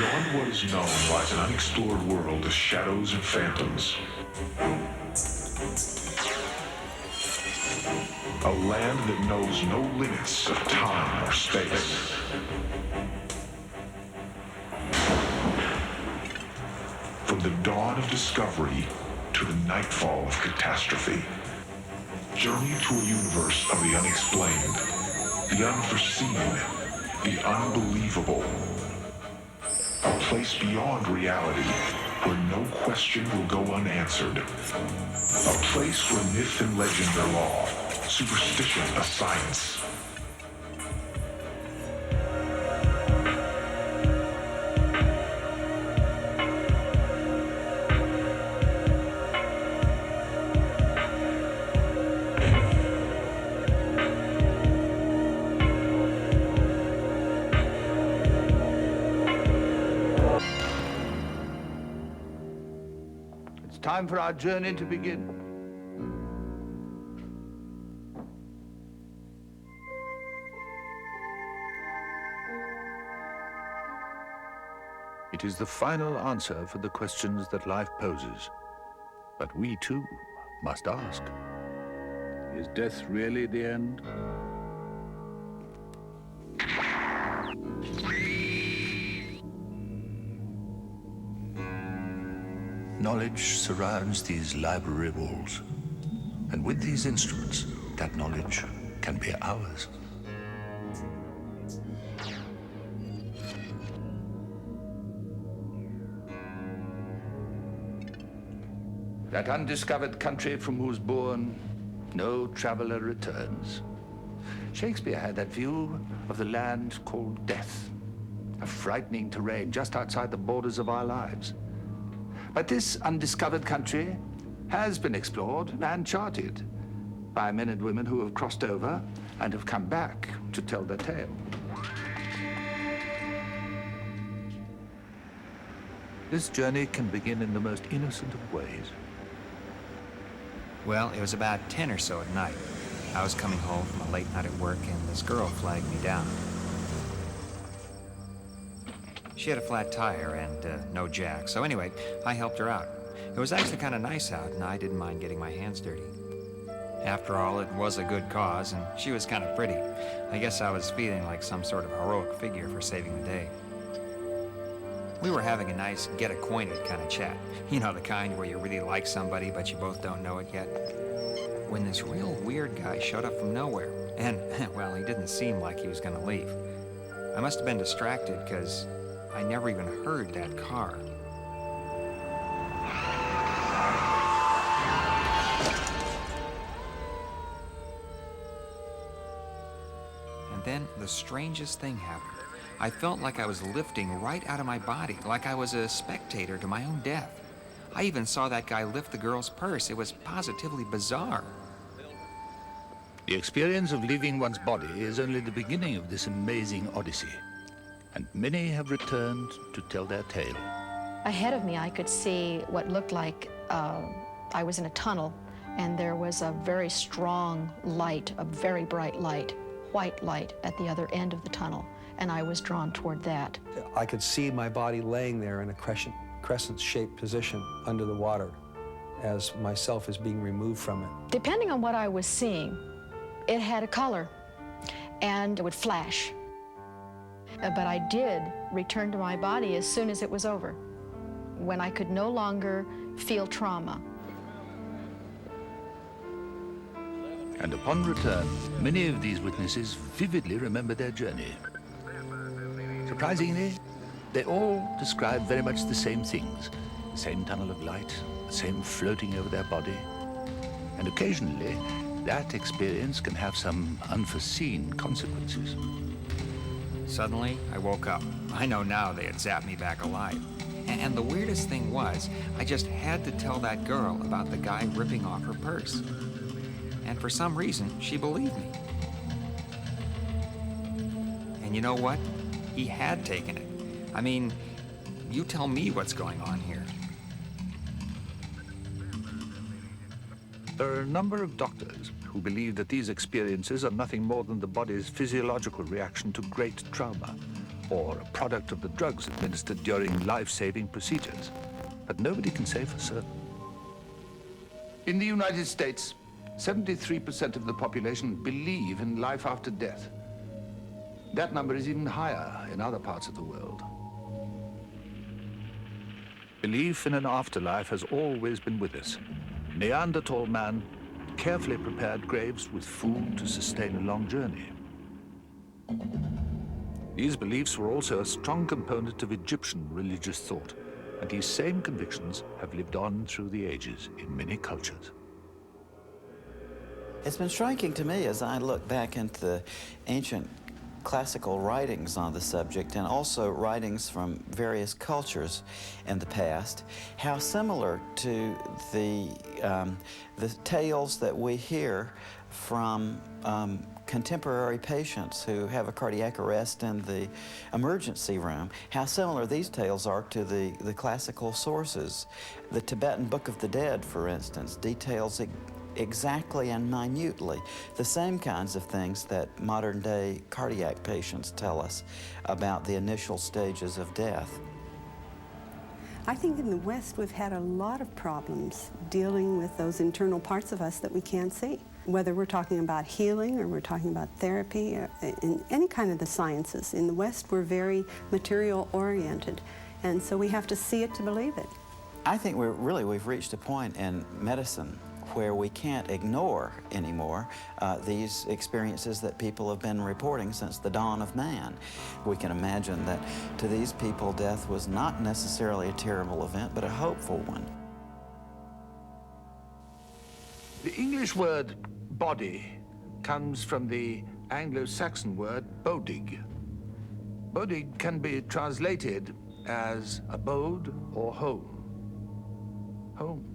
Beyond what is known lies an unexplored world of shadows and phantoms. A land that knows no limits of time or space. From the dawn of discovery to the nightfall of catastrophe. Journey to a universe of the unexplained, the unforeseen, the unbelievable. A place beyond reality where no question will go unanswered. A place where myth and legend are law, superstition a science. Time for our journey to begin. It is the final answer for the questions that life poses. But we too must ask. Is death really the end? Knowledge surrounds these library walls, and with these instruments, that knowledge can be ours. That undiscovered country from whose bourne no traveler returns. Shakespeare had that view of the land called death, a frightening terrain just outside the borders of our lives. But this undiscovered country has been explored and charted by men and women who have crossed over and have come back to tell their tale. This journey can begin in the most innocent of ways. Well, it was about 10 or so at night. I was coming home from a late night at work, and this girl flagged me down. She had a flat tire and no jack, so anyway, I helped her out. It was actually kind of nice out, and I didn't mind getting my hands dirty. After all, it was a good cause, and she was kind of pretty. I guess I was feeling like some sort of heroic figure for saving the day. We were having a nice get-acquainted kind of chat. You know, the kind where you really like somebody, but you both don't know it yet. When this real weird guy showed up from nowhere, and, well, he didn't seem like he was going to leave. I must have been distracted, because I never even heard that car. And then the strangest thing happened. I felt like I was lifting right out of my body, like I was a spectator to my own death. I even saw that guy lift the girl's purse. It was positively bizarre. The experience of leaving one's body is only the beginning of this amazing odyssey. And many have returned to tell their tale. Ahead of me, I could see what looked like I was in a tunnel, and there was a very strong light, a very bright light, white light at the other end of the tunnel, and I was drawn toward that. I could see my body laying there in a crescent-shaped position under the water as myself is being removed from it. Depending on what I was seeing, it had a color, and it would flash. But I did return to my body as soon as it was over, when I could no longer feel trauma. And upon return, many of these witnesses vividly remember their journey. Surprisingly, they all describe very much the same things. The same tunnel of light, the same floating over their body. And occasionally, that experience can have some unforeseen consequences. Suddenly, I woke up. I know now they had zapped me back alive. And the weirdest thing was, I just had to tell that girl about the guy ripping off her purse. And for some reason, she believed me. And you know what? He had taken it. I mean, you tell me what's going on here. There are a number of doctors who believe that these experiences are nothing more than the body's physiological reaction to great trauma. or a product of the drugs administered during life-saving procedures. But nobody can say for certain. In the United States, 73% of the population believe in life after death. That number is even higher in other parts of the world. Belief in an afterlife has always been with us. Neanderthal man carefully prepared graves with food to sustain a long journey. These beliefs were also a strong component of Egyptian religious thought, and these same convictions have lived on through the ages in many cultures. It's been striking to me as I look back into the ancient classical writings on the subject and also writings from various cultures in the past, how similar to the tales that we hear from contemporary patients who have a cardiac arrest in the emergency room, how similar these tales are to the classical sources. The Tibetan Book of the Dead, for instance, details exactly and minutely the same kinds of things that modern-day cardiac patients tell us about the initial stages of death. I think in the West we've had a lot of problems dealing with those internal parts of us that we can't see. Whether we're talking about healing or we're talking about therapy, or in any kind of the sciences. In the West we're very material-oriented, and so we have to see it to believe it. I think we've reached a point in medicine where we can't ignore anymore these experiences that people have been reporting since the dawn of man. We can imagine that to these people, death was not necessarily a terrible event, but a hopeful one. The English word body comes from the Anglo-Saxon word bodig. Bodig can be translated as abode or home. Home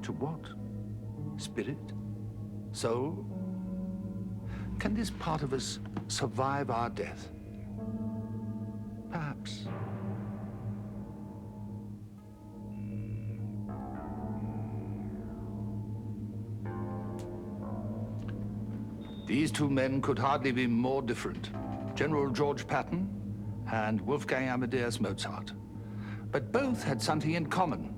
to what? Spirit? Soul? Can this part of us survive our death? Perhaps. These two men could hardly be more different. General George Patton and Wolfgang Amadeus Mozart. But both had something in common.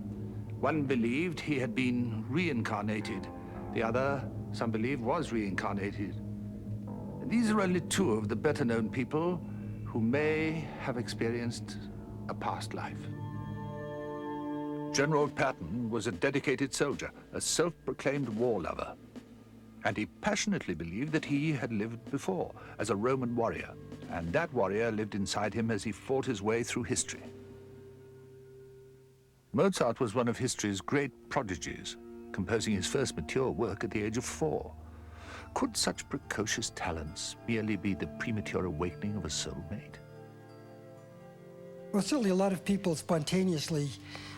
One believed he had been reincarnated. The other, some believe, was reincarnated. These are only two of the better-known people who may have experienced a past life. General Patton was a dedicated soldier, a self-proclaimed war lover. And he passionately believed that he had lived before as a Roman warrior, and that warrior lived inside him as he fought his way through history. Mozart was one of history's great prodigies, composing his first mature work at the age of 4. Could such precocious talents merely be the premature awakening of a soulmate? Well, certainly a lot of people spontaneously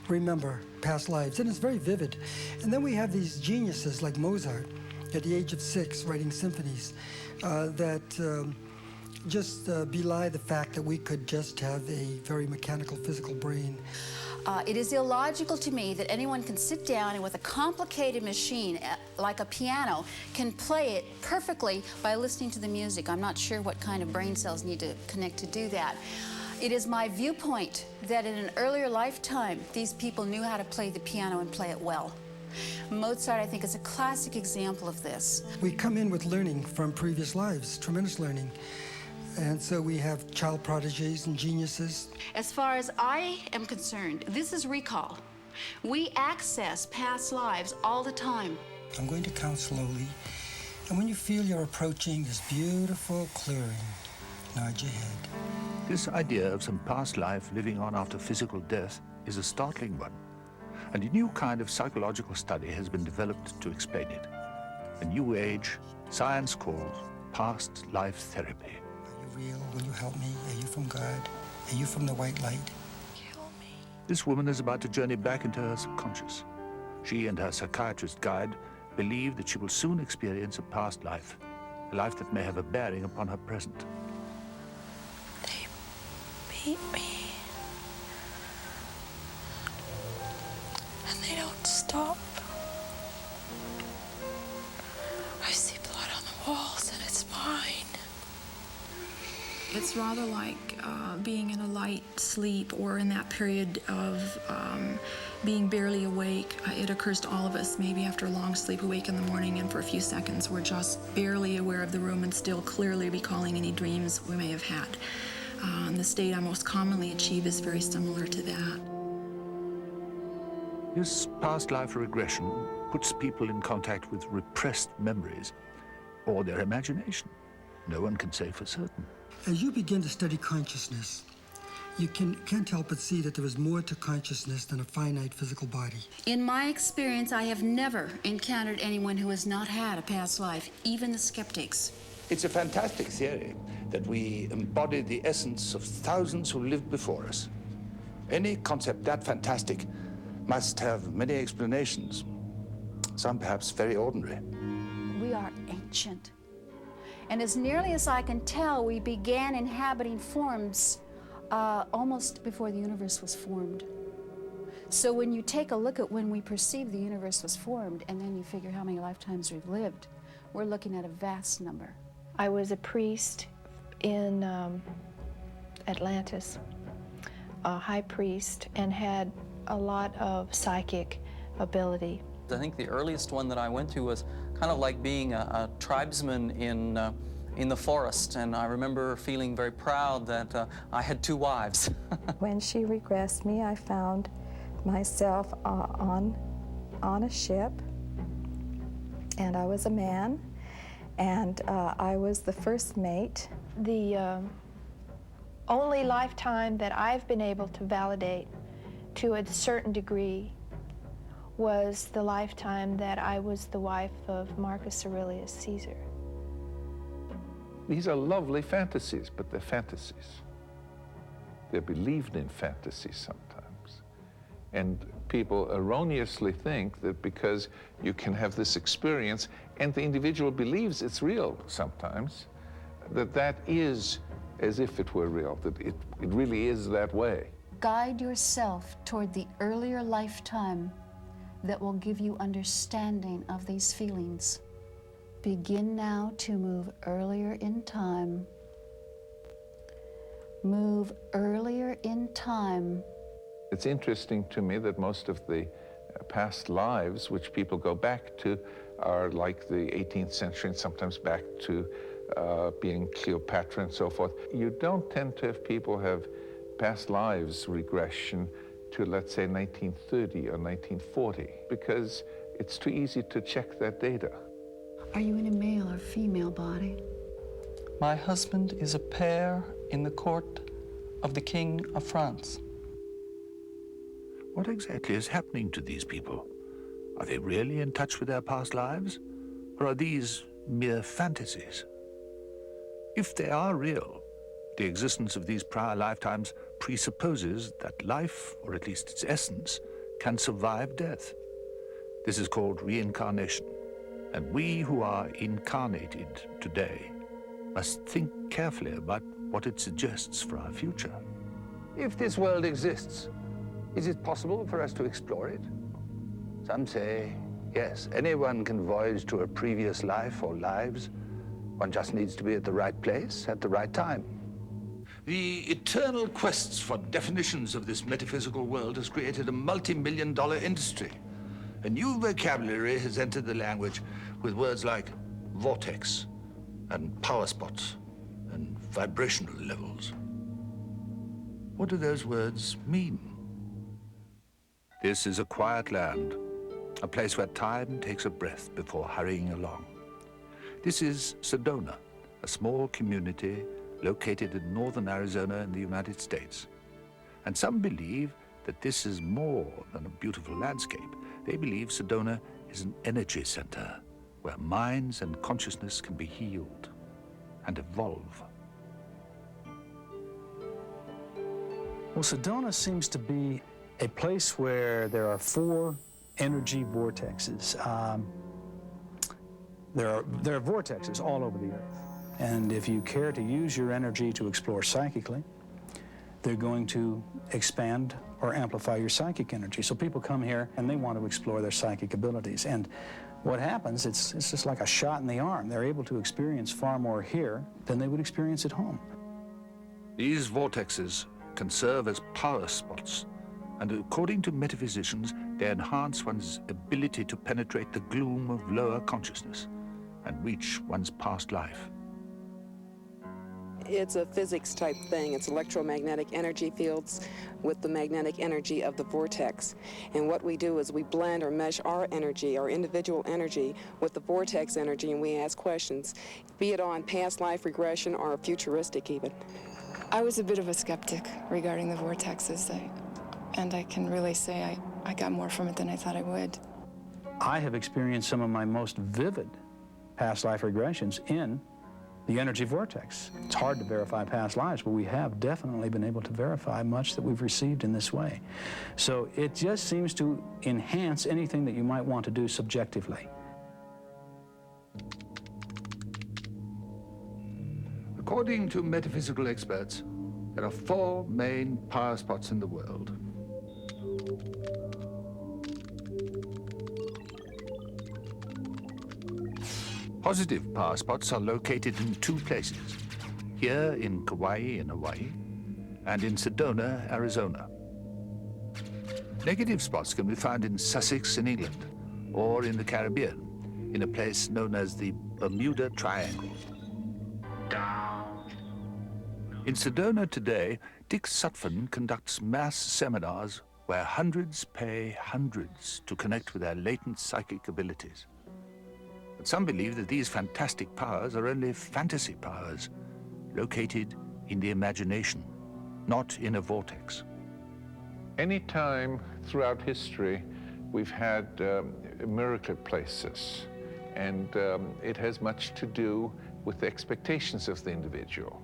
remember past lives, and it's very vivid. And then we have these geniuses like Mozart, at the age of 6, writing symphonies that just belie the fact that we could just have a very mechanical, physical brain. It is illogical to me that anyone can sit down and with a complicated machine like a piano can play it perfectly by listening to the music. I'm not sure what kind of brain cells need to connect to do that. It is my viewpoint that in an earlier lifetime, these people knew how to play the piano and play it well. Mozart, I think, is a classic example of this. We come in with learning from previous lives, tremendous learning. And so we have child prodigies and geniuses. As far as I am concerned, this is recall. We access past lives all the time. I'm going to count slowly, and when you feel you're approaching this beautiful clearing, nod your head. This idea of some past life living on after physical death is a startling one, and a new kind of psychological study has been developed to explain it. A new age science called past life therapy. Are you real? Will you help me? Are you from God? Are you from the white light? Kill me. This woman is about to journey back into her subconscious. She and her psychiatrist guide believe that she will soon experience a past life, a life that may have a bearing upon her present. They beat me. And they don't stop. I see blood on the walls, and it's mine. The It's rather like being in a light sleep or in that period of being barely awake. It occurs to all of us, maybe after a long sleep, awake in the morning, and for a few seconds we're just barely aware of the room and still clearly recalling any dreams we may have had. And the state I most commonly achieve is very similar to that. This past life regression puts people in contact with repressed memories or their imagination. No one can say for certain. As you begin to study consciousness, you can't help but see that there is more to consciousness than a finite physical body. In my experience, I have never encountered anyone who has not had a past life, even the skeptics. It's a fantastic theory that we embody the essence of thousands who lived before us. Any concept that fantastic must have many explanations, some perhaps very ordinary. We are ancient. And as nearly as I can tell, we began inhabiting forms almost before the universe was formed. So when you take a look at when we perceive the universe was formed, and then you figure how many lifetimes we've lived, we're looking at a vast number. I was a priest in Atlantis, a high priest, and had a lot of psychic ability. I think the earliest one that I went to was kind of like being a tribesman in the forest, and I remember feeling very proud that I had 2 wives. When she regressed me, I found myself on a ship, and I was a man, and I was the first mate. The only lifetime that I've been able to validate to a certain degree was the lifetime that I was the wife of Marcus Aurelius Caesar. These are lovely fantasies, but they're fantasies. They're believed in fantasies sometimes. And people erroneously think that because you can have this experience and the individual believes it's real sometimes, that is as if it were real, that it really is that way. Guide yourself toward the earlier lifetime that will give you understanding of these feelings. Begin now to move earlier in time. Move earlier in time. It's interesting to me that most of the past lives which people go back to are like the 18th century and sometimes back to being Cleopatra and so forth. You don't tend to have people have past lives regression to, let's say, 1930 or 1940, because it's too easy to check that data. Are you in a male or female body? My husband is a pair in the court of the King of France. What exactly is happening to these people? Are they really in touch with their past lives? Or are these mere fantasies? If they are real, the existence of these prior lifetimes presupposes that life, or at least its essence, can survive death. This is called reincarnation. And we who are incarnated today must think carefully about what it suggests for our future. If this world exists, is it possible for us to explore it? Some say, yes, anyone can voyage to a previous life or lives. One just needs to be at the right place at the right time. The eternal quests for definitions of this metaphysical world has created a multi-million-dollar industry. A new vocabulary has entered the language with words like vortex and power spots and vibrational levels. What do those words mean? This is a quiet land, a place where time takes a breath before hurrying along. This is Sedona, a small community located in northern Arizona in the United States. And some believe that this is more than a beautiful landscape. They believe Sedona is an energy center where minds and consciousness can be healed and evolve. Well, Sedona seems to be a place where there are 4 energy vortexes. There are vortexes all over the earth. And if you care to use your energy to explore psychically, they're going to expand or amplify your psychic energy. So people come here and they want to explore their psychic abilities. And what happens, it's just like a shot in the arm. They're able to experience far more here than they would experience at home. These vortexes can serve as power spots, and according to metaphysicians, they enhance one's ability to penetrate the gloom of lower consciousness and reach one's past life. It's a physics type thing. It's electromagnetic energy fields with the magnetic energy of the vortex. And what we do is we blend or mesh our energy, our individual energy, with the vortex energy, and we ask questions, be it on past life regression or futuristic even. I was a bit of a skeptic regarding the vortexes, and I can really say I got more from it than I thought I would. I have experienced some of my most vivid past life regressions in the energy vortex. It's hard to verify past lives, but we have definitely been able to verify much that we've received in this way. So it just seems to enhance anything that you might want to do subjectively. According to metaphysical experts, there are 4 main power spots in the world. Positive power spots are located in 2 places, here in Kauai in Hawaii and in Sedona, Arizona. Negative spots can be found in Sussex in England or in the Caribbean, in a place known as the Bermuda Triangle. In Sedona today, Dick Sutphen conducts mass seminars where hundreds pay hundreds to connect with their latent psychic abilities. But some believe that these fantastic powers are only fantasy powers, located in the imagination, not in a vortex. Any time throughout history we've had miracle places, and it has much to do with the expectations of the individual.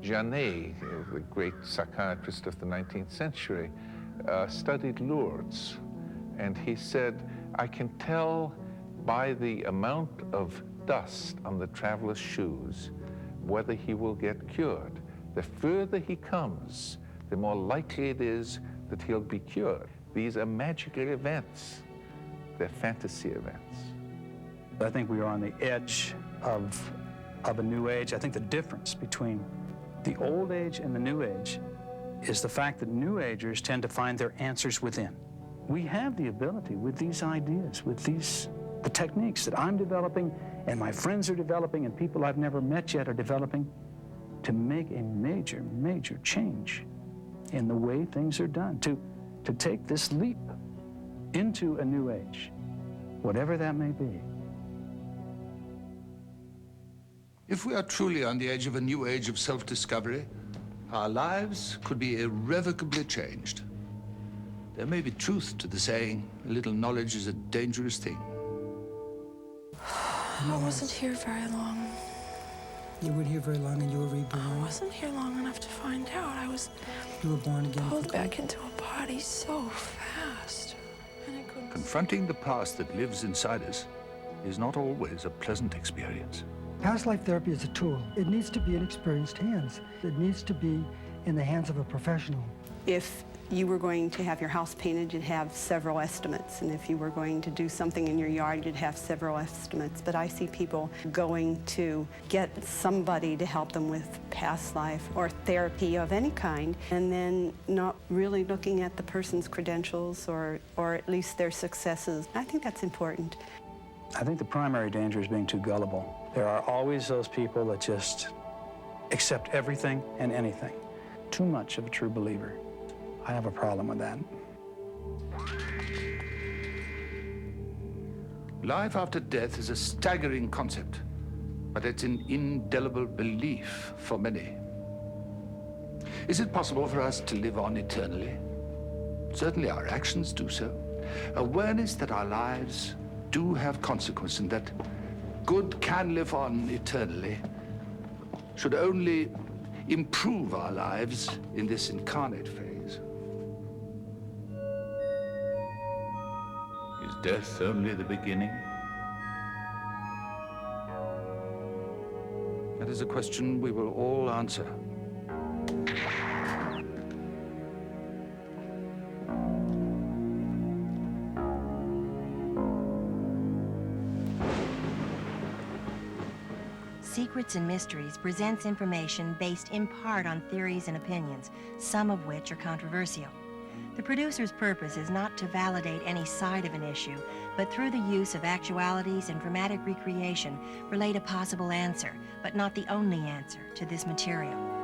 Janet, the great psychiatrist of the 19th century, studied Lourdes, and he said, I can tell by the amount of dust on the traveler's shoes whether he will get cured. The further he comes, the more likely it is that he'll be cured. These are magical events. They're fantasy events. I think we are on the edge of a new age. I think the difference between the old age and the new age is the fact that new agers tend to find their answers within. We have the ability with these ideas, with the techniques that I'm developing and my friends are developing and people I've never met yet are developing, to make a major, major change in the way things are done, to take this leap into a new age, whatever that may be. If we are truly on the edge of a new age of self-discovery, our lives could be irrevocably changed. There may be truth to the saying, a little knowledge is a dangerous thing. I wasn't here very long. You weren't here very long and you were reborn. I wasn't here long enough to find out. You were born again. Pulled back into a body so fast. And I couldn't. Confronting the past that lives inside us is not always a pleasant experience. Past life therapy is a tool. It needs to be in experienced hands. It needs to be in the hands of a professional. If you were going to have your house painted, you'd have several estimates. And if you were going to do something in your yard, you'd have several estimates. But I see people going to get somebody to help them with past life or therapy of any kind, and then not really looking at the person's credentials or at least their successes. I think that's important. I think the primary danger is being too gullible. There are always those people that just accept everything and anything. Too much of a true believer. I have a problem with that. Life after death is a staggering concept, but it's an indelible belief for many. Is it possible for us to live on eternally? Certainly our actions do so. Awareness that our lives do have consequence and that good can live on eternally should only improve our lives in this incarnate phase. Is death only the beginning? That is a question we will all answer. Secrets and Mysteries presents information based in part on theories and opinions, some of which are controversial. The producer's purpose is not to validate any side of an issue, but through the use of actualities and dramatic recreation, relate a possible answer, but not the only answer, to this material.